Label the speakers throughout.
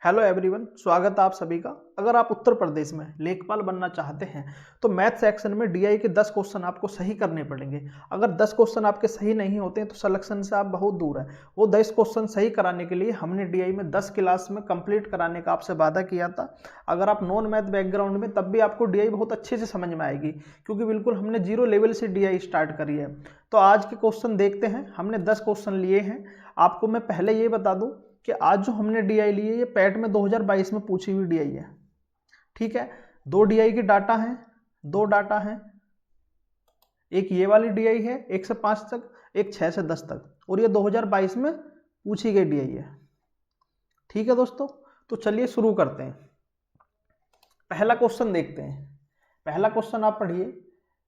Speaker 1: Hello everyone, स्वागत है आप सभी का। अगर आप उत्तर प्रदेश में लेखपाल बनना चाहते हैं तो मैथ सेक्शन में डीआई के 10 क्वेश्चन आपको सही करने पड़ेंगे। अगर 10 क्वेश्चन आपके सही नहीं होते हैं तो सिलेक्शन से आप बहुत दूर हैं। वो 10 क्वेश्चन सही कराने के लिए हमने डीआई में 10 क्लास में कंप्लीट कराने का आपसे वादा किया था। अगर आप नॉन मैथ बैकग्राउंड में तब भी आपको डीआई बहुत अच्छे से समझ में आएगी, क्योंकि बिल्कुल हमने 0 लेवल से डीआई स्टार्ट करी है। तो आज के क्वेश्चन देखते हैं। हमने 10 क्वेश्चन लिए हैं। आपको मैं पहले ये बता दूं कि आज जो हमने डीआई ली है ये पैट में 2022 में पूछी हुई डीआई है। ठीक है, 2 डीआई की डाटा है, 2 डाटा है। एक ये वाली डीआई है 1 से 5 तक, एक 6 से 10 तक, और ये 2022 में पूछी गई डीआई है। ठीक है दोस्तों, तो चलिए शुरू करते हैं। पहला क्वेश्चन देखते हैं। पहला क्वेश्चन आप पढ़िए।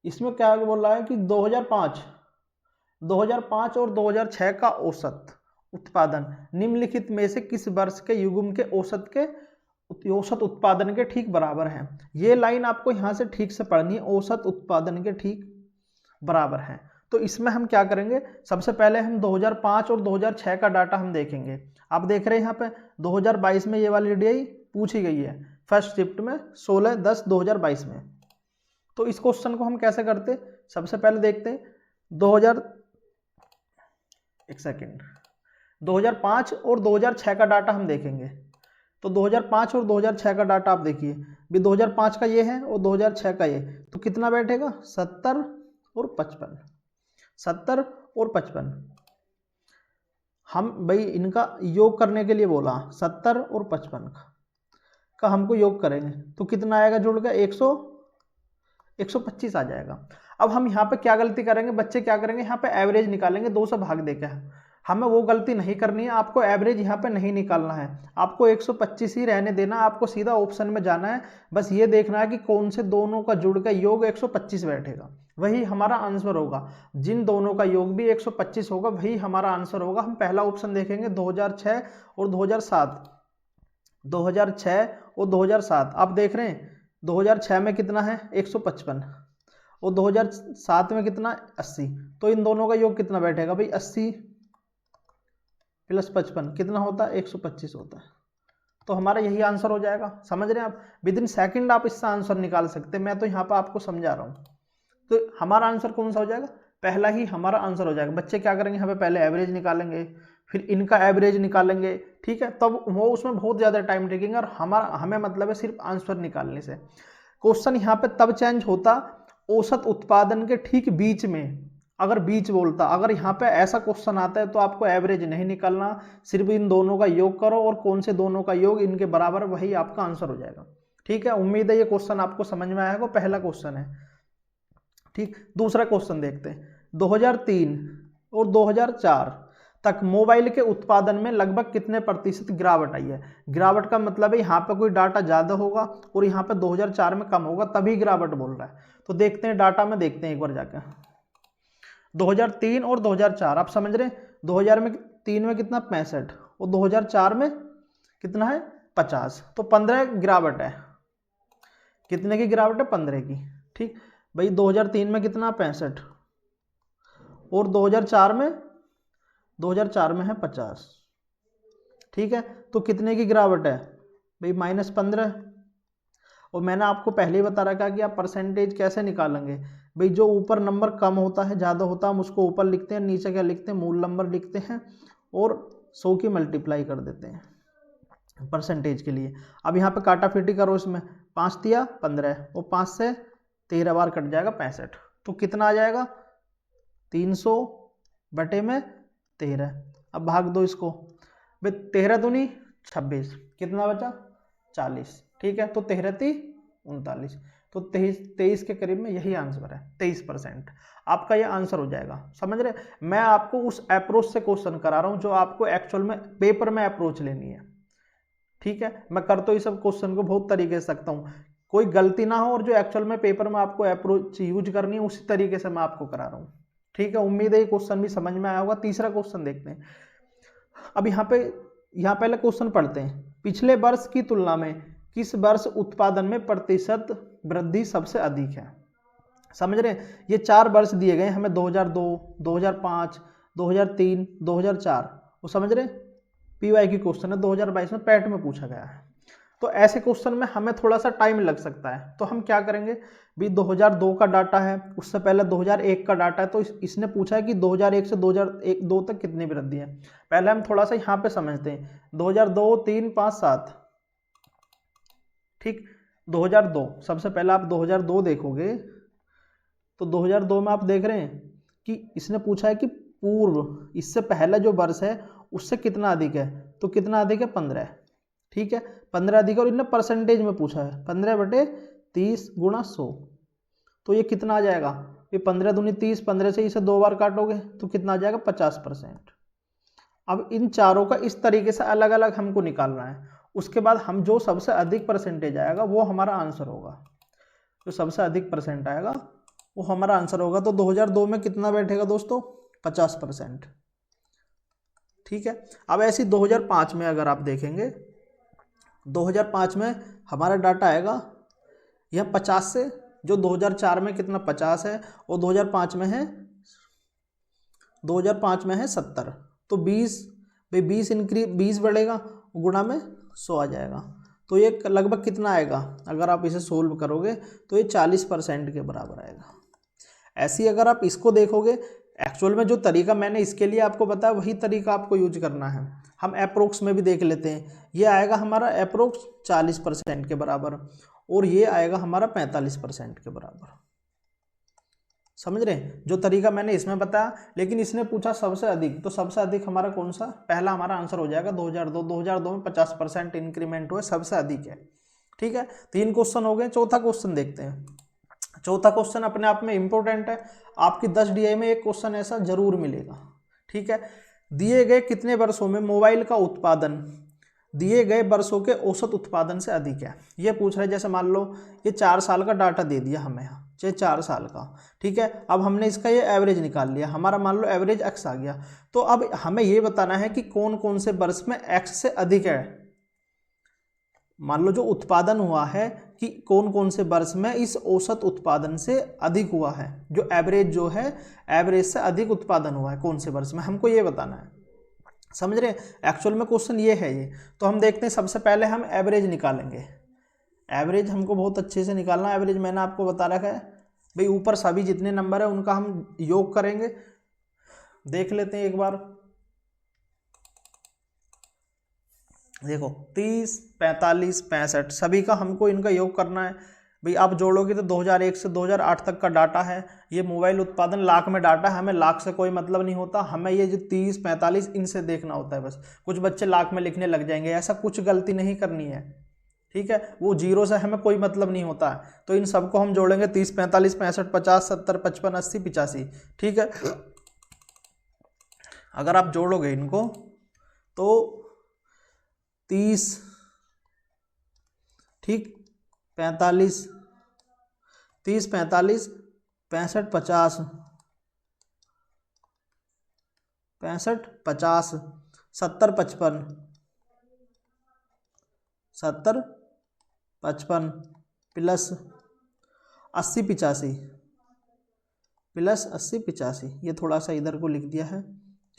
Speaker 1: इसमें क्या बोल रहा है कि 2005 और 2006 का औसत उत्पादन निम्नलिखित में से किस वर्ष के युग्म के औसत उत्पादन के ठीक बराबर है। ये लाइन आपको यहां से ठीक से पढ़नी है, औसत उत्पादन के ठीक बराबर है। तो इसमें हम क्या करेंगे, सबसे पहले हम 2005 और 2006 का डाटा हम देखेंगे। आप देख रहे हैं यहाँ पे 2022 में ये वाली डीआई पूछी गई है फर्स्ट शिफ्ट में 16/10/2022 में। तो इस क्वेश्चन को हम कैसे करते, सबसे पहले देखते हैं 2005 और 2006 का डाटा हम देखेंगे। तो 2005 और 2006 का डाटा आप देखिए, भी 2005 का ये है और 2006 का ये, तो कितना बैठेगा 70 और 55, 70 और 55। हम भाई इनका योग करने के लिए बोला, 70 और 55 का हमको योग करेंगे तो कितना आएगा जुड़ का 125 आ जाएगा। अब हम यहाँ पे क्या गलती करेंगे, बच्चे क्या करेंगे, यहाँ पे एवरेज निकालेंगे 2 से भाग देकर। हमें वो गलती नहीं करनी है, आपको एवरेज यहाँ पे नहीं निकालना है, आपको 125 ही रहने देना, आपको सीधा ऑप्शन में जाना है। बस ये देखना है कि कौन से दोनों का जुड़ का योग 125 बैठेगा, वही हमारा आंसर होगा। जिन दोनों का योग भी 125 होगा वही हमारा आंसर होगा। हम पहला ऑप्शन देखेंगे 2006 और 2007। 2006 और 2007 आप देख रहे हैं, 2006 में कितना है 155 और 2007 में कितना 80। तो इन दोनों का योग कितना बैठेगा भाई, 80 प्लस 55 कितना होता है 125 होता है। तो हमारा यही आंसर हो जाएगा। समझ रहे हैं आप, विद इन सेकेंड आप इसका आंसर निकाल सकते हैं। मैं तो यहाँ पर आपको समझा रहा हूँ। तो हमारा आंसर कौन सा हो जाएगा, पहला ही हमारा आंसर हो जाएगा। बच्चे क्या करेंगे, यहाँ पे पहले एवरेज निकालेंगे, फिर इनका एवरेज निकालेंगे। ठीक है, तब वो उसमें बहुत ज़्यादा टाइम टेकिंग, और हमें मतलब है सिर्फ आंसर निकालने से। क्वेश्चन यहाँ पे तब चेंज होता औसत उत्पादन के ठीक बीच में, अगर बीच बोलता। अगर यहाँ पे ऐसा क्वेश्चन आता है तो आपको एवरेज नहीं निकालना, सिर्फ इन दोनों का योग करो और कौन से दोनों का योग इनके बराबर, वही आपका आंसर हो जाएगा। ठीक है, उम्मीद है ये क्वेश्चन आपको समझ में आएगा। पहला क्वेश्चन है। ठीक, दूसरा क्वेश्चन देखते हैं। 2003 और 2004 तक मोबाइल के उत्पादन में लगभग कितने प्रतिशत गिरावट आई है। गिरावट का मतलब है यहाँ पे कोई डाटा ज़्यादा होगा और यहाँ पे 2004 में कम होगा, तभी गिरावट बोल रहा है। तो देखते हैं डाटा में, देखते हैं एक बार जाकर 2003 और 2004। आप समझ रहे हैं, 2003 में कितना 65 और 2004 में कितना है 50, तो 15 गिरावट है। कितने की गिरावट है, 15 की। ठीक भाई, 2003 में कितना 65 और 2004 में है 50। ठीक है, तो कितने की गिरावट है भाई, -15। और मैंने आपको पहले ही बता रखा कि आप परसेंटेज कैसे निकालेंगे भाई, जो ऊपर नंबर कम होता है ज़्यादा होता है हम उसको ऊपर लिखते हैं, नीचे क्या लिखते हैं मूल नंबर लिखते हैं और 100 की मल्टीप्लाई कर देते हैं परसेंटेज के लिए। अब यहाँ पे काटा फीटी करो, इसमें 5 दिया 15 और 5 से 13 बार कट जाएगा 65। तो कितना आ जाएगा 300 बटे में 13। अब भाग दो इसको भाई, 13 दूनी 26, कितना बचा 40। ठीक है, तो 13 39, तो 23 के करीब में यही आंसर है, 23% आपका ये आंसर हो जाएगा। समझ रहे, मैं आपको उस अप्रोच से क्वेश्चन करा रहा हूँ जो आपको एक्चुअल में पेपर में अप्रोच लेनी है। ठीक है, मैं कर तो इस सब क्वेश्चन को बहुत तरीके से सकता हूँ, कोई गलती ना हो, और जो एक्चुअल में पेपर में आपको अप्रोच यूज करनी है उसी तरीके से मैं आपको करा रहा हूँ। ठीक है, उम्मीद है ये क्वेश्चन भी समझ में आया होगा। तीसरा क्वेश्चन देखते हैं। अब यहाँ पहले क्वेश्चन पढ़ते हैं। पिछले वर्ष की तुलना में किस वर्ष उत्पादन में प्रतिशत वृद्धि सबसे अधिक है। समझ रहे हैं, ये 4 वर्ष दिए गए हमें, 2002, 2005, 2003, 2004। वो समझ रहे हैं, PY की क्वेश्चन है, 2022 में पैट में पूछा गया है। तो ऐसे क्वेश्चन में हमें थोड़ा सा टाइम लग सकता है, तो हम क्या करेंगे भी 2002 का डाटा है, उससे पहले 2001 का डाटा है, तो इसने पूछा है कि 2001 से 2002 तक कितनी वृद्धि है। पहले हम थोड़ा सा यहाँ पे समझते हैं, 2002 3 5 7, ठीक, 2002 सबसे पहले आप 2002 देखोगे तो 2002 में आप देख रहे हैं कि इसने पूछा है कि पूर्व, इससे पहले जो वर्ष है उससे कितना अधिक है, तो कितना अधिक है 15, ठीक है 15 अधिक, और इन्होंने परसेंटेज में पूछा है 15/30 × 100, तो ये कितना आ जाएगा, ये 15 दूनी 30, 15 से इसे 2 बार काटोगे तो कितना आ जाएगा 50%। अब इन चारों का इस तरीके से अलग अलग हमको निकालना है, उसके बाद हम जो सबसे अधिक परसेंटेज आएगा वो हमारा आंसर होगा, जो सबसे अधिक परसेंट आएगा वो हमारा आंसर होगा। तो 2002 में कितना बैठेगा दोस्तों 50%, ठीक है। अब ऐसी 2005 में अगर आप देखेंगे, 2005 में हमारा डाटा आएगा यह 50 से, जो 2004 में कितना 50 है और 2005 में है 70, तो 20 भाई 20 बढ़ेगा, गुणा में 100 आ जाएगा, तो ये लगभग कितना आएगा, अगर आप इसे सोल्व करोगे तो ये 40% के बराबर आएगा। ऐसी अगर आप इसको देखोगे, एक्चुअल में जो तरीका मैंने इसके लिए आपको बताया वही तरीका आपको यूज करना है। हम अप्रोक्स में भी देख लेते हैं, ये आएगा हमारा अप्रोक्स 40% के बराबर, और ये आएगा हमारा 45% के बराबर। समझ रहे हैं जो तरीका मैंने इसमें बताया, लेकिन इसने पूछा सबसे अधिक, तो सबसे अधिक हमारा कौन सा, पहला हमारा आंसर हो जाएगा 2002 में 50% इंक्रीमेंट हुए, सबसे अधिक है, ठीक है। 3 क्वेश्चन हो गए, चौथा क्वेश्चन देखते हैं। चौथा क्वेश्चन अपने आप में इंपॉर्टेंट है, आपकी 10 DI में एक क्वेश्चन ऐसा जरूर मिलेगा, ठीक है। दिए गए कितने वर्षों में मोबाइल का उत्पादन दिए गए वर्षों के औसत उत्पादन से अधिक है, ये पूछ रहा है। जैसे मान लो ये 4 साल का डाटा दे दिया हमें, चाहे 4 साल का, ठीक है। अब हमने इसका ये एवरेज निकाल लिया, हमारा मान लो एवरेज x आ गया, तो अब हमें ये बताना है कि कौन कौन से वर्ष में x से अधिक है। मान लो जो उत्पादन हुआ है कि कौन कौन से वर्ष में इस औसत उत्पादन से अधिक हुआ है, जो एवरेज जो है एवरेज से अधिक उत्पादन हुआ है कौन से वर्ष में, हमको ये बताना है। समझ रहे हैं एक्चुअल में क्वेश्चन ये है ये। तो हम देखते हैं, सबसे पहले हम एवरेज निकालेंगे। एवरेज हमको बहुत अच्छे से निकालना है। एवरेज मैंने आपको बता रखा है भाई, ऊपर सभी जितने नंबर है उनका हम योग करेंगे। देख लेते हैं एक बार, देखो 30, 45, 65 सभी का हमको इनका योग करना है भाई। आप जोड़ोगे तो 2001 से 2008 तक का डाटा है। ये मोबाइल उत्पादन लाख में डाटा है, हमें लाख से कोई मतलब नहीं होता, हमें ये जो 30, 45 इनसे देखना होता है बस। कुछ बच्चे लाख में लिखने लग जाएंगे, ऐसा कुछ गलती नहीं करनी है, ठीक है। वो जीरो से हमें कोई मतलब नहीं होता है। तो इन सबको हम जोड़ेंगे 30, 45, 65, 50, 70, 55, 80, 85, ठीक है। अगर आप जोड़ोगे इनको तो 30, ठीक, 45, 30, 45, 65, 50, 65, 50, 70, 55, 70, 55 प्लस 80, 85 प्लस 80, 85, ये थोड़ा सा इधर को लिख दिया है,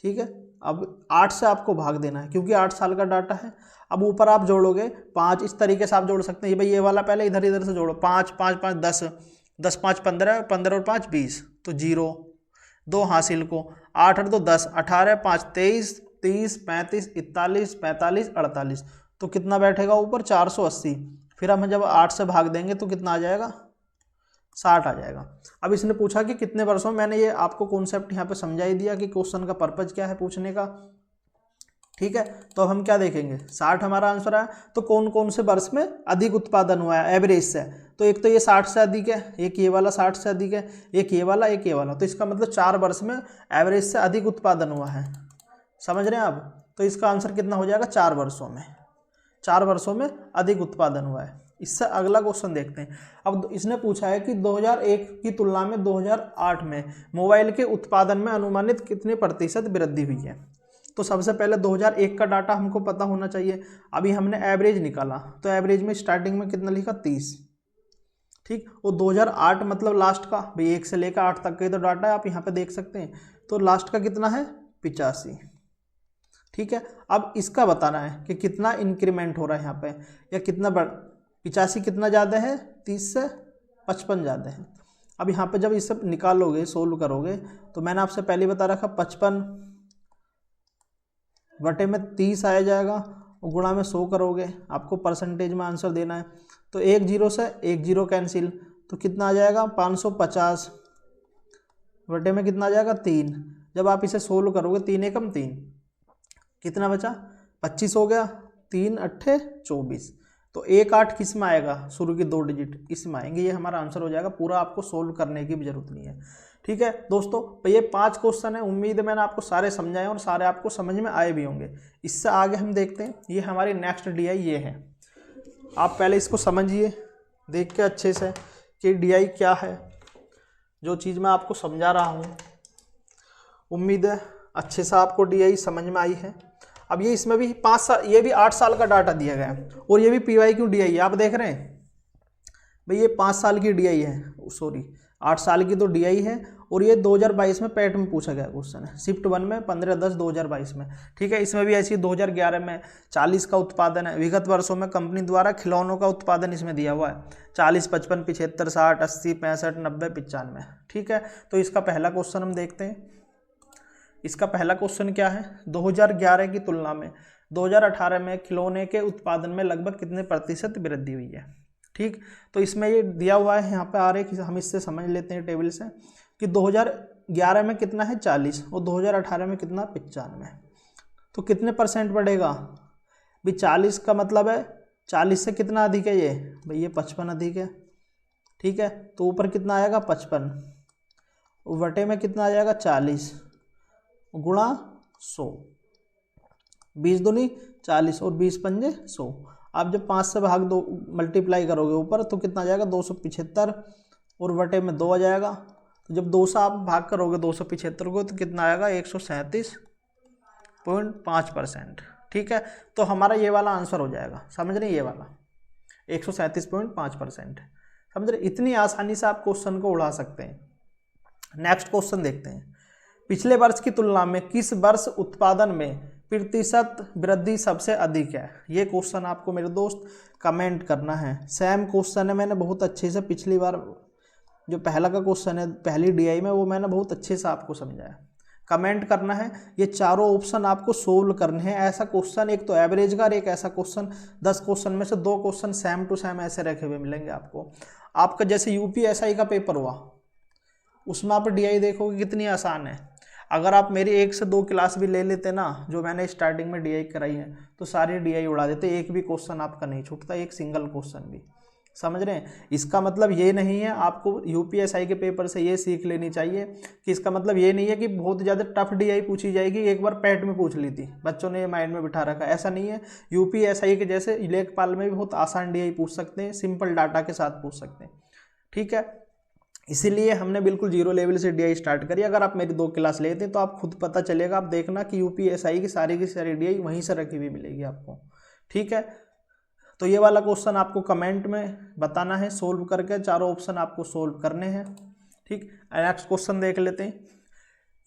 Speaker 1: ठीक है। अब 8 से आपको भाग देना है क्योंकि 8 साल का डाटा है। अब ऊपर आप जोड़ोगे 5, इस तरीके से आप जोड़ सकते हैं भाई, ये वाला पहले इधर इधर से जोड़ो, 5, 5, 5, 10, 10, 5, 15, 15 और 5, 20, तो 0, 2 हासिल को, 8 और 2 10, 18, 5 23, 30, 35, 41, 45, 48, तो कितना बैठेगा ऊपर 480। फिर हम जब 8 से भाग देंगे तो कितना आ जाएगा 60 आ जाएगा। अब इसने पूछा कि कितने वर्षों में, मैंने ये आपको कॉन्सेप्ट यहाँ पे समझा ही दिया कि क्वेश्चन का पर्पज क्या है पूछने का, ठीक है। तो अब हम क्या देखेंगे, 60 हमारा आंसर है। तो कौन कौन से वर्ष में अधिक उत्पादन हुआ है एवरेज से, तो एक तो ये 60 से अधिक है, एक ये वाला 60 से अधिक है, एक ये वाला, एक ये वाला, तो इसका मतलब 4 वर्ष में एवरेज से अधिक उत्पादन हुआ है। समझ रहे हैं आप, तो इसका आंसर कितना हो जाएगा 4 वर्षों में, 4 वर्षों में अधिक उत्पादन हुआ है। इससे अगला क्वेश्चन देखते हैं। अब इसने पूछा है कि 2001 की तुलना में 2008 में मोबाइल के उत्पादन में अनुमानित कितने प्रतिशत वृद्धि हुई है। तो सबसे पहले 2001 का डाटा हमको पता होना चाहिए। अभी हमने एवरेज निकाला, तो एवरेज में स्टार्टिंग में कितना लिखा 30, ठीक। और 2008 मतलब लास्ट का, भाई 1 से लेकर 8 तक का तो डाटा है, आप यहाँ पे देख सकते हैं। तो लास्ट का कितना है 85, ठीक है। अब इसका बताना है कि कितना इंक्रीमेंट हो रहा है यहाँ पे, या कितना 85 कितना ज़्यादा है, 30 से 55 ज़्यादा है। अब यहाँ पे जब इसे निकालोगे, सोल्व करोगे, तो मैंने आपसे पहले बता रखा 55 बटे में 30 आया जाएगा, और गुणा में 100 करोगे, आपको परसेंटेज में आंसर देना है। तो एक जीरो से एक जीरो कैंसिल, तो कितना आ जाएगा 550 बटे में कितना आ जाएगा 3। जब आप इसे सोल्व करोगे 3 एकम 3, कितना बचा 25 हो गया, 3 अट्ठे 24। तो 1 8 किस में आएगा, शुरू की 2 डिजिट इसमें आएंगे, ये हमारा आंसर हो जाएगा। पूरा आपको सोल्व करने की भी जरूरत नहीं है। ठीक है दोस्तों, तो ये 5 क्वेश्चन है, उम्मीद है मैंने आपको सारे समझाए और सारे आपको समझ में आए भी होंगे। इससे आगे हम देखते हैं, ये हमारी नेक्स्ट डीआई ये है। आप पहले इसको समझिए देख के अच्छे से कि डीआई क्या है, जो चीज़ मैं आपको समझा रहा हूँ। उम्मीद है अच्छे से आपको डीआई समझ में आई है। अब ये इसमें भी 5 साल, ये भी 8 साल का डाटा दिया गया है, और ये भी PYQ डीआई है। आप देख रहे हैं भाई, ये 5 साल की डीआई है, सॉरी 8 साल की तो डीआई है, और ये 2022 में पैट में पूछा गया क्वेश्चन है, शिफ्ट 1 में 15/10/2022 में। ठीक है, इसमें भी ऐसी 2011 में 40 का उत्पादन है। विगत वर्षों में कंपनी द्वारा खिलौनों का उत्पादन इसमें दिया हुआ है 40, 55, 75, 60, 80, 65, 90, 95। ठीक है, तो इसका पहला क्वेश्चन हम देखते हैं। इसका पहला क्वेश्चन क्या है, 2011 की तुलना में 2018 में खिलौने के उत्पादन में लगभग कितने प्रतिशत वृद्धि हुई है। ठीक, तो इसमें ये दिया हुआ है यहाँ पे आरेख, हम इससे समझ लेते हैं टेबल से कि 2011 में कितना है 40 और 2018 में कितना 95। तो कितने परसेंट बढ़ेगा भाई, 40 का मतलब है 40 से कितना अधिक है ये भाई, ये 55 अधिक है। ठीक है, तो ऊपर कितना आएगा 55, बटे में कितना आ जाएगा 40 गुणा 100, 20 दूनी 40 और 20 पंजे 100। आप जब 5 से भाग दो मल्टीप्लाई करोगे ऊपर, तो कितना आ जाएगा 275, और बटे में 2 आ जाएगा। तो जब 2 से आप भाग करोगे 275 को, तो कितना आएगा 137.5%। ठीक है, तो हमारा ये वाला आंसर हो जाएगा, समझ रहे, ये वाला 137.5%। समझ रहे, इतनी आसानी से आप क्वेश्चन को उड़ा सकते हैं। नेक्स्ट क्वेश्चन देखते हैं। पिछले वर्ष की तुलना में किस वर्ष उत्पादन में प्रतिशत वृद्धि सबसे अधिक है। ये क्वेश्चन आपको मेरे दोस्त कमेंट करना है। सेम क्वेश्चन है, मैंने बहुत अच्छे से पिछली बार जो पहला का क्वेश्चन है पहली डीआई में, वो मैंने बहुत अच्छे से आपको समझाया। कमेंट करना है, ये चारों ऑप्शन आपको सोल्व करने हैं। ऐसा क्वेश्चन एक तो एवरेज का और एक ऐसा क्वेश्चन, 10 क्वेश्चन में से 2 क्वेश्चन सेम टू सेम ऐसे रखे हुए मिलेंगे आपको। आपका जैसे UPSI का पेपर हुआ, उसमें आप डीआई देखोगे कितनी आसान है। अगर आप मेरी 1 से 2 क्लास भी ले लेते ना, जो मैंने स्टार्टिंग में डीआई कराई है, तो सारी डीआई उड़ा देते, एक भी क्वेश्चन आपका नहीं छूटता, एक सिंगल क्वेश्चन भी। समझ रहे हैं, इसका मतलब ये नहीं है, आपको UPSI के पेपर से ये सीख लेनी चाहिए कि इसका मतलब ये नहीं है कि बहुत ज़्यादा टफ डीआई पूछी जाएगी। एक बार पैट में पूछ ली थी, बच्चों ने ये माइंड में बिठा रखा, ऐसा नहीं है। UPSI के जैसे लेखपाल में भी बहुत आसान डीआई पूछ सकते हैं, सिंपल डाटा के साथ पूछ सकते हैं। ठीक है, इसीलिए हमने बिल्कुल 0 लेवल से डीआई स्टार्ट करी। अगर आप मेरी 2 क्लास लेते हैं तो आप खुद पता चलेगा, आप देखना कि UPSI की सारी डीआई वहीं से रखी हुई मिलेगी आपको। ठीक है, तो ये वाला क्वेश्चन आपको कमेंट में बताना है, सोल्व करके चारों ऑप्शन आपको सोल्व करने हैं। ठीक, नेक्स्ट क्वेश्चन देख लेते हैं।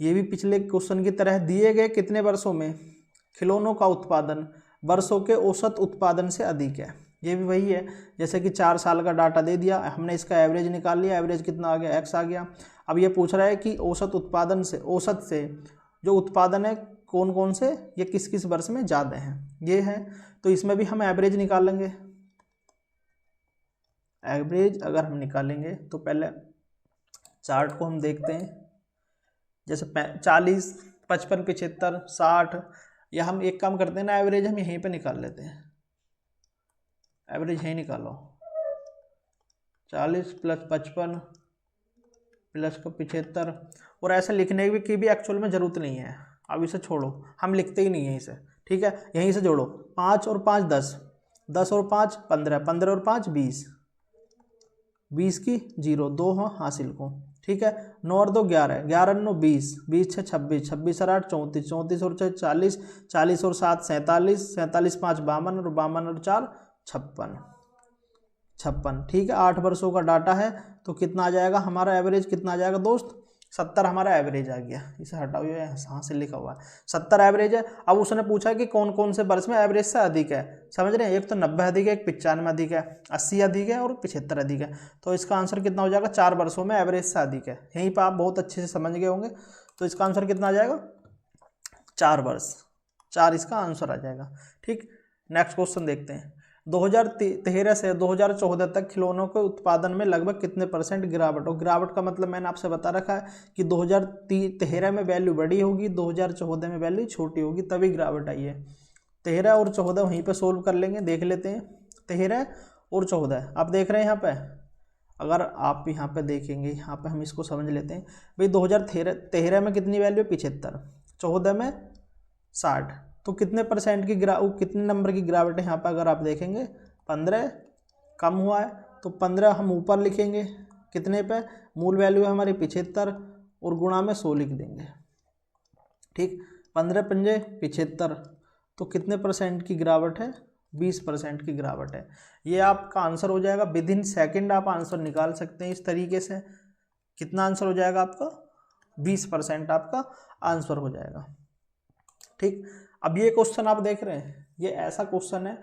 Speaker 1: ये भी पिछले क्वेश्चन की तरह, दिए गए कितने वर्षों में खिलौनों का उत्पादन वर्षों के औसत उत्पादन से अधिक है। ये भी वही है, जैसे कि 4 साल का डाटा दे दिया, हमने इसका एवरेज निकाल लिया, एवरेज कितना आ गया x आ गया। अब ये पूछ रहा है कि औसत उत्पादन से, औसत से जो उत्पादन है कौन कौन से, ये किस किस वर्ष में ज़्यादा हैं, ये है। तो इसमें भी हम एवरेज निकालेंगे। एवरेज अगर हम निकालेंगे तो पहले चार्ट को हम देखते हैं, जैसे 40, 55, 75, 60, या हम एक काम करते हैं ना, एवरेज हम यहीं पे निकाल लेते हैं। एवरेज यहीं निकालो, 40 + 55 + 75, और ऐसे लिखने की भी एक्चुअल में ज़रूरत नहीं है। अब इसे छोड़ो, हम लिखते ही नहीं है इसे। ठीक है, यहीं से जोड़ो, 5 और 5 10, 10 और 5 15, 15 और 5 20, 20 की 0, 2 हाँ हासिल को। ठीक है, 9 और 2 11, 11 9 20, 20 6 26, 26 और 8 34, 34 और 6 40, 40 और 7 47, 47 5 52 और 52 और 4 56। ठीक है, 8 वर्षों का डाटा है, तो कितना आ जाएगा हमारा एवरेज, कितना आ जाएगा दोस्त 70 हमारा एवरेज आ गया, इसे हटाओ, ये यहाँ से लिखा हुआ है 70 एवरेज है। अब उसने पूछा कि कौन कौन से वर्ष में एवरेज से अधिक है, समझ रहे हैं, एक तो 90 अधिक है, एक 95 अधिक है, 80 अधिक है और 75 अधिक है। तो इसका आंसर कितना हो जाएगा, 4 वर्षों में एवरेज से अधिक है। यहीं पर आप बहुत अच्छे से समझ गए होंगे। तो इसका आंसर कितना आ जाएगा, 4 वर्ष, 4 इसका आंसर आ जाएगा। ठीक, नेक्स्ट क्वेश्चन देखते हैं। 2013 से 2014 तक खिलौनों के उत्पादन में लगभग कितने % गिरावट हो। गिरावट का मतलब मैंने आपसे बता रखा है कि 2013 में वैल्यू बड़ी होगी, 2014 में वैल्यू छोटी होगी, तभी गिरावट आई है। 13 और 14 वहीं पे सोल्व कर लेंगे, देख लेते हैं। 13 और 14 आप देख रहे हैं यहाँ पे, अगर आप यहाँ पे देखेंगे, यहाँ पे हम इसको समझ लेते हैं भाई। 2013 में कितनी वैल्यू है, 75, 14 में 60, तो कितने % की कितने नंबर की गिरावट है यहाँ पर अगर आप देखेंगे, 15 कम हुआ है। तो 15 हम ऊपर लिखेंगे, कितने पे, मूल वैल्यू है हमारी 75 और गुणा में 100 लिख देंगे। ठीक, 15 पंजे 75, तो कितने % की गिरावट है, 20% की गिरावट है। ये आपका आंसर हो जाएगा। विद इन सेकेंड आप आंसर निकाल सकते हैं इस तरीके से। कितना आंसर हो जाएगा आपका, 20% आपका आंसर हो जाएगा। ठीक, अब ये क्वेश्चन आप देख रहे हैं, ये ऐसा क्वेश्चन है,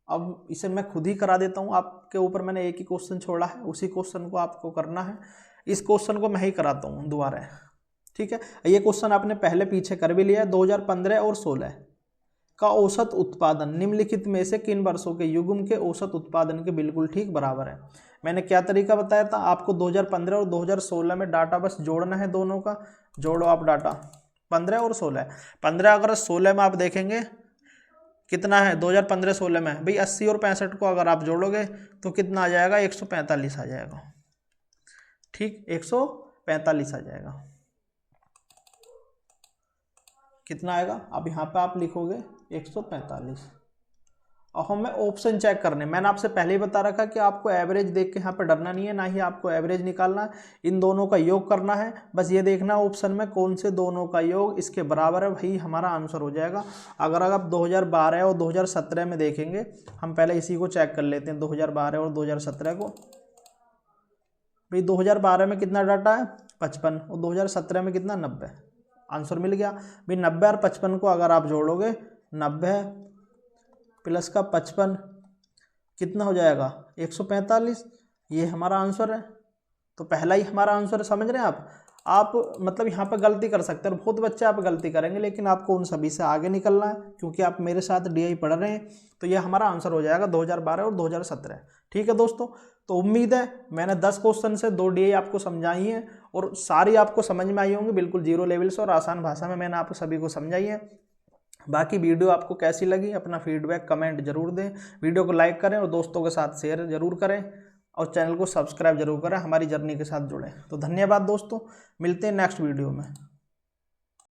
Speaker 1: अब इसे मैं खुद ही करा देता हूँ आपके ऊपर। मैंने एक ही क्वेश्चन छोड़ा है, उसी क्वेश्चन को आपको करना है। इस क्वेश्चन को मैं ही कराता हूँ दोबारा। ठीक है, ये क्वेश्चन आपने पहले पीछे कर भी लिया है। 2015 और 16 का औसत उत्पादन निम्नलिखित में से किन वर्षों के युग्म के औसत उत्पादन के बिल्कुल ठीक बराबर है। मैंने क्या तरीका बताया था आपको, 2015 और 2016 में डाटा बस जोड़ना है, दोनों का जोड़ो आप डाटा, 15 और 16। 15 अगर 16 में आप देखेंगे कितना है, 2015-16 में भाई 80 और 65 को अगर आप जोड़ोगे तो कितना आ जाएगा, 145 आ जाएगा। ठीक, 145 आ जाएगा। कितना आएगा, अब यहाँ पे आप लिखोगे 145। और हमें ऑप्शन चेक करने, मैंने आपसे पहले ही बता रखा कि आपको एवरेज देख के यहाँ पे डरना नहीं है, ना ही आपको एवरेज निकालना है, इन दोनों का योग करना है। बस ये देखना ऑप्शन में कौन से दोनों का योग इसके बराबर है, वही हमारा आंसर हो जाएगा। अगर आप 2012 और 2017 में देखेंगे, हम पहले इसी को चेक कर लेते हैं, 2012 और 2017 को। भाई 2012 में कितना डाटा है, 55, और 2017 में कितना, 90। आंसर मिल गया भाई। 90 और 55 को अगर आप जोड़ोगे, 90 प्लस का 55 कितना हो जाएगा, 145। ये हमारा आंसर है। तो पहला ही हमारा आंसर, समझ रहे हैं आप मतलब यहाँ पर गलती कर सकते हैं, और बहुत बच्चे आप गलती करेंगे, लेकिन आपको उन सभी से आगे निकलना है, क्योंकि आप मेरे साथ DI पढ़ रहे हैं। तो ये हमारा आंसर हो जाएगा 2012 और 2017। ठीक है दोस्तों, तो उम्मीद है मैंने 10 क्वेश्चन से 2 DI आपको समझाई है, और सारी आपको समझ में आई होंगी, बिल्कुल 0 लेवल से और आसान भाषा में मैंने आप सभी को समझाई है। बाकी वीडियो आपको कैसी लगी, अपना फीडबैक कमेंट जरूर दें, वीडियो को लाइक करें और दोस्तों के साथ शेयर जरूर करें, और चैनल को सब्सक्राइब जरूर करें, हमारी जर्नी के साथ जुड़ें। तो धन्यवाद दोस्तों, मिलते हैं नेक्स्ट वीडियो में।